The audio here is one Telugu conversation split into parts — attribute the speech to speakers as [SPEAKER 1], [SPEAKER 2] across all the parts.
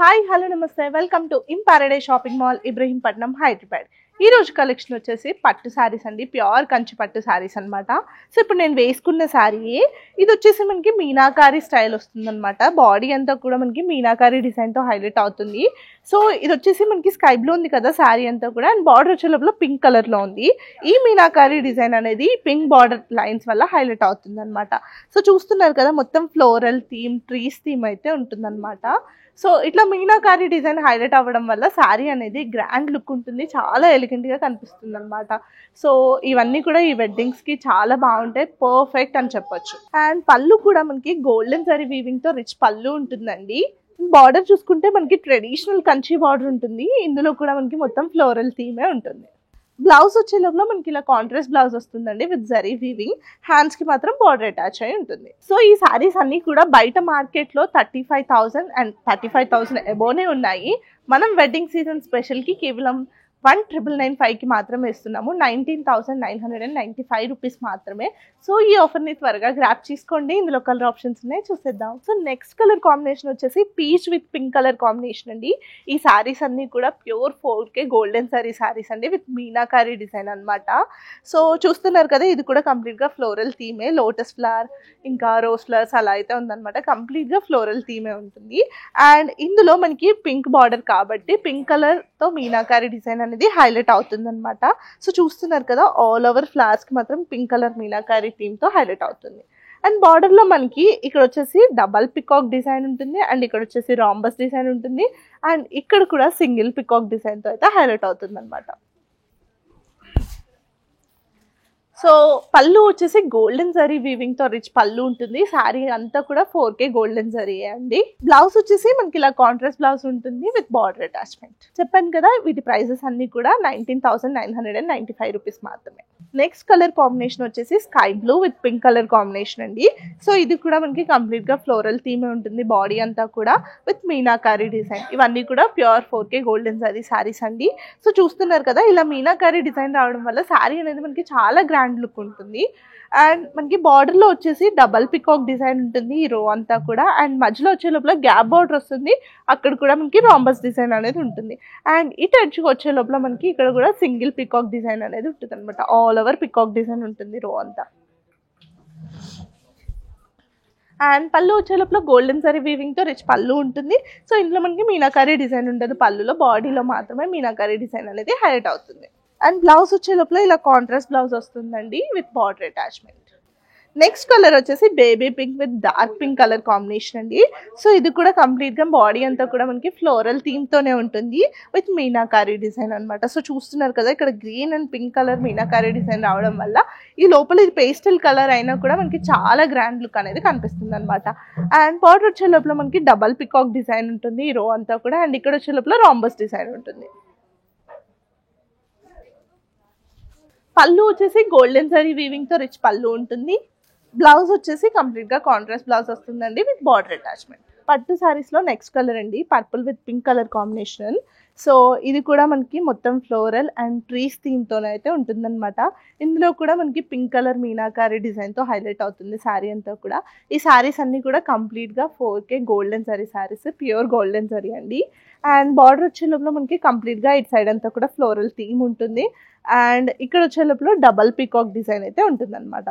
[SPEAKER 1] హాయ్ హలో నమస్తే welcome to in paradise shopping mall Ibrahimpatnam Hyderabad. ఈ రోజు కలెక్షన్ వచ్చేసి పట్టు శారీస్ అండి, ప్యూర్ కంచి పట్టు శారీస్ అనమాట. సో ఇప్పుడు నేను వేసుకున్న శారీ ఇది వచ్చేసి మనకి మీనాకారి స్టైల్ వస్తుంది అనమాట. బాడీ అంతా కూడా మనకి మీనాకారి డిజైన్తో హైలైట్ అవుతుంది. సో ఇది వచ్చేసి మనకి స్కై బ్లూ ఉంది కదా శారీ అంతా కూడా, అండ్ బార్డర్ వచ్చే లోపల పింక్ కలర్లో ఉంది. ఈ మీనాకారి డిజైన్ అనేది పింక్ బార్డర్ లైన్స్ వల్ల హైలైట్ అవుతుంది అనమాట. సో చూస్తున్నారు కదా మొత్తం ఫ్లోరల్ థీమ్, ట్రీస్ థీమ్ అయితే ఉంటుందన్నమాట. సో ఇట్లా మీనాకారి డిజైన్ హైలైట్ అవ్వడం వల్ల శారీ అనేది గ్రాండ్ లుక్ ఉంటుంది, చాలా ఎలిగెంట్గా కనిపిస్తుంది అనమాట. సో ఇవన్నీ కూడా ఈ వెడ్డింగ్స్కి చాలా బాగుంటాయి, పర్ఫెక్ట్ అని చెప్పొచ్చు. అండ్ పళ్ళు కూడా మనకి గోల్డెన్ జరీ వీవింగ్తో రిచ్ పళ్ళు ఉంటుందండి. బార్డర్ చూసుకుంటే మనకి ట్రెడిషనల్ కంచి బార్డర్ ఉంటుంది, ఇందులో కూడా మనకి మొత్తం ఫ్లోరల్ థీమే ఉంటుంది. బ్లౌజ్ వచ్చే లోపల మనకి ఇలా కాంట్రాస్ట్ బ్లౌజ్ వస్తుందండి విత్ జరీ వీవింగ్. హ్యాండ్స్ కి మాత్రం బార్డర్ అటాచ్ అయి ఉంటుంది. సో ఈ సారీస్ అన్ని కూడా బయట మార్కెట్ లో 35,000 అండ్ 35,000 అబోనే ఉన్నాయి. మనం వెడ్డింగ్ సీజన్ స్పెషల్ కి కేవలం 1,995కి మాత్రమే ఇస్తున్నాము. 19,995 రూపీస్ మాత్రమే. సో ఈ ఆఫర్ని త్వరగా గ్రాప్ చేసుకోండి. ఇందులో కలర్ ఆప్షన్స్ ఉన్నాయి, చూసేద్దాం. సో నెక్స్ట్ కలర్ కాంబినేషన్ వచ్చేసి peach with pink colour combination అండి. ఈ సారీస్ అన్ని కూడా pure 4K golden sorry saris అండి విత్ మీనాకారి డిజైన్ అనమాట. సో చూస్తున్నారు కదా, ఇది కూడా కంప్లీట్గా ఫ్లోరల్ థీమే. లోటస్ ఫ్లవర్ ఇంకా రోజ్ ఫ్లవర్స్ అలా అయితే ఉందన్నమాట. కంప్లీట్గా ఫ్లోరల్ థీమే ఉంటుంది. అండ్ ఇందులో మనకి పింక్ బార్డర్ కాబట్టి పింక్ కలర్తో మీనాకారి డిజైన్ అనేది హైలైట్ అవుతుంది అనమాట. సో చూస్తున్నారు కదా, ఆల్ ఓవర్ ఫ్లవర్స్ కి మాత్రం పింక్ కలర్ మీనాకారి థీమ్ తో హైలైట్ అవుతుంది. అండ్ బార్డర్ లో మనకి ఇక్కడ వచ్చేసి డబల్ పికాక్ డిజైన్ ఉంటుంది, అండ్ ఇక్కడ వచ్చేసి రాంబస్ డిజైన్ ఉంటుంది, అండ్ ఇక్కడ కూడా సింగిల్ పికాక్ డిజైన్ తో అయితే హైలైట్ అవుతుంది అనమాట. సో పళ్ళు వచ్చేసి గోల్డెన్ జరీ వీవింగ్ తో రిచ్ పళ్ళు ఉంటుంది. శారీ అంతా కూడా 4K గోల్డెన్ జరీ అండి. బ్లౌజ్ వచ్చేసి మనకి ఇలా కాంట్రాస్ట్ బ్లౌజ్ ఉంటుంది విత్ బార్డర్ అటాచ్మెంట్. చెప్పాను కదా, వీటి ప్రైజెస్ అన్ని కూడా 19,995 రూపీస్ మాత్రమే. నెక్స్ట్ కలర్ కాంబినేషన్ వచ్చేసి sky blue with pink colour combination అండి. సో ఇది కూడా మనకి కంప్లీట్ గా ఫ్లోరల్ థీమే ఉంటుంది. బాడీ అంతా కూడా విత్ మీనాకారి డిజైన్. ఇవన్నీ కూడా pure 4K golden zari saris అండి. సో చూస్తున్నారు కదా, ఇలా మీనాకారి డిజైన్ రావడం వల్ల శారీ అనేది మనకి చాలా గ్రాండ్ లుక్ ఉంటుంది. అండ్ మనకి బార్డర్ లో వచ్చేసి డబల్ పికాక్ డిజైన్ ఉంటుంది ఈ రో అంతా కూడా. అండ్ మధ్యలో వచ్చే లోపల గ్యాప్ బార్డర్ వస్తుంది, అక్కడ కూడా మనకి రాంబస్ డిజైన్ అనేది ఉంటుంది. అండ్ ఇటు ఎడ్జ్కి వచ్చే లోపల మనకి ఇక్కడ కూడా సింగిల్ పికాక్ డిజైన్ అనేది ఉంటుంది అనమాట. ఆల్ ఓవర్ పికాక్ డిజైన్ ఉంటుంది రో అంతా. అండ్ పళ్ళు వచ్చే లోపల గోల్డెన్ జరీ వీవింగ్ తో రిచ్ పళ్ళు ఉంటుంది. సో ఇందులో మనకి మీనాకారి డిజైన్ ఉండదు పళ్ళులో, బాడీలో మాత్రమే మీనాకారి డిజైన్ అనేది హైలైట్ అవుతుంది. అండ్ బ్లౌజ్ వచ్చే లోపల ఇలా కాంట్రాస్ట్ బ్లౌజ్ వస్తుందండి with border attachment. Next colour వచ్చేసి baby pink with dark pink colour combination అండి. సో ఇది కూడా కంప్లీట్ గా బాడీ అంతా కూడా మనకి ఫ్లోరల్ థీమ్ తోనే ఉంటుంది విత్ మీనాకారి డిజైన్ అనమాట. సో చూస్తున్నారు కదా, ఇక్కడ green and pink colour meenakari design రావడం వల్ల ఈ లోపల ఇది పేస్టల్ కలర్ అయినా కూడా మనకి చాలా గ్రాండ్ లుక్ అనేది కనిపిస్తుంది అనమాట. అండ్ బార్డర్ వచ్చే లోపల మనకి డబల్ పికాక్ డిజైన్ ఉంటుంది ఈ రో అంతా కూడా. అండ్ ఇక్కడ వచ్చే లోపల రాంబస్ డిజైన్ ఉంటుంది. పళ్ళు వచ్చేసి గోల్డెన్ జరీ వీవింగ్ తో రిచ్ పళ్ళు ఉంటుంది. బ్లౌజ్ వచ్చేసి కంప్లీట్ గా కాంట్రాస్ట్ బ్లౌజ్ వస్తుందండి విత్ బార్డర్ అటాచ్మెంట్. పట్టు సారీస్ లో నెక్స్ట్ కలర్ అండి, purple with pink colour combination. So ఇది కూడా మనకి మొత్తం ఫ్లోరల్ అండ్ ట్రీస్ థీమ్ తోనైతే ఉంటుందన్నమాట. ఇందులో కూడా మనకి పింక్ కలర్ మీనాకారి డిజైన్ తో హైలైట్ అవుతుంది శారీ అంతా కూడా. ఈ శారీస్ అన్ని కూడా కంప్లీట్ గా 4K golden zari sarees, pure golden zari అండి. అండ్ బార్డర్ వచ్చే లోపల మనకి కంప్లీట్ గా ఇటు సైడ్ అంతా కూడా ఫ్లోరల్ థీమ్ ఉంటుంది. అండ్ ఇక్కడ వచ్చే లోపల డబల్ పికాక్ డిజైన్ అయితే ఉంటుంది అనమాట.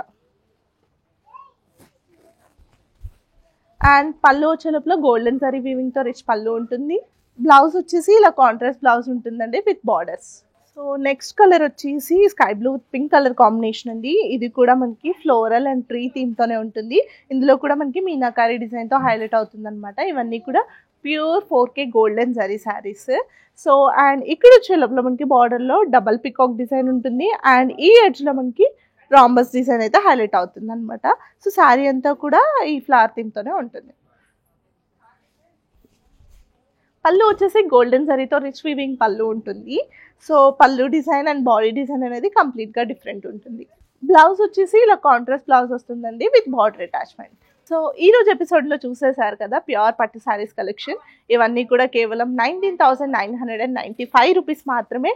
[SPEAKER 1] అండ్ పళ్ళు వచ్చే లోపల గోల్డెన్ జరీ వీవింగ్ తో రిచ్ పళ్ళు ఉంటుంది. బ్లౌజ్ వచ్చేసి ఇలా కాంట్రాస్ట్ బ్లౌజ్ ఉంటుందండి with borders. So next colour వచ్చేసి sky blue with pink colour combination అండి. ఇది కూడా మనకి ఫ్లోరల్ అండ్ ట్రీ థీమ్ తోనే ఉంటుంది. ఇందులో కూడా మనకి మీనాకారి డిజైన్ తో హైలైట్ అవుతుంది అనమాట. ఇవన్నీ కూడా pure 4K golden zari saris. So and ఇక్కడ వచ్చే లోపల మనకి బార్డర్ లో డబల్ పికాక్ డిజైన్ ఉంటుంది. అండ్ ఈ ఎడ్జ్ లో మనకి రాంబస్ డిజైన్ అయితే హైలైట్ అవుతుంది అనమాట. సో శారీ అంతా కూడా ఈ ఫ్లవర్ థీమ్ తోనే ఉంటుంది. పళ్ళు వచ్చేసి గోల్డెన్ జరీతో రిచ్ వీవింగ్ పళ్ళు ఉంటుంది. సో పళ్ళు డిజైన్ అండ్ బాడీ డిజైన్ అనేది కంప్లీట్ గా డిఫరెంట్ ఉంటుంది. బ్లౌజ్ వచ్చేసి ఇలా కాంట్రాస్ట్ బ్లౌజ్ వస్తుందండి విత్ బార్డర్ అటాచ్మెంట్. సో ఈ రోజు ఎపిసోడ్ లో చూసేసారు కదా ప్యూర్ పట్టు సారీస్ కలెక్షన్. ఇవన్నీ కూడా కేవలం 19,995 రూపీస్ మాత్రమే.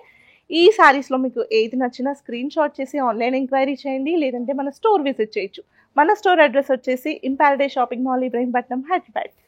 [SPEAKER 1] ఈ సారీస్ లో మీకు ఏది నచ్చినా స్క్రీన్ షాట్ చేసి ఆన్లైన్ ఎంక్వైరీ చేయండి, లేదంటే మన స్టోర్ విజిట్ చేయొచ్చు. మన స్టోర్ అడ్రస్ వచ్చేసి in paradise shopping mall Ibrahimpatnam Hyderabad.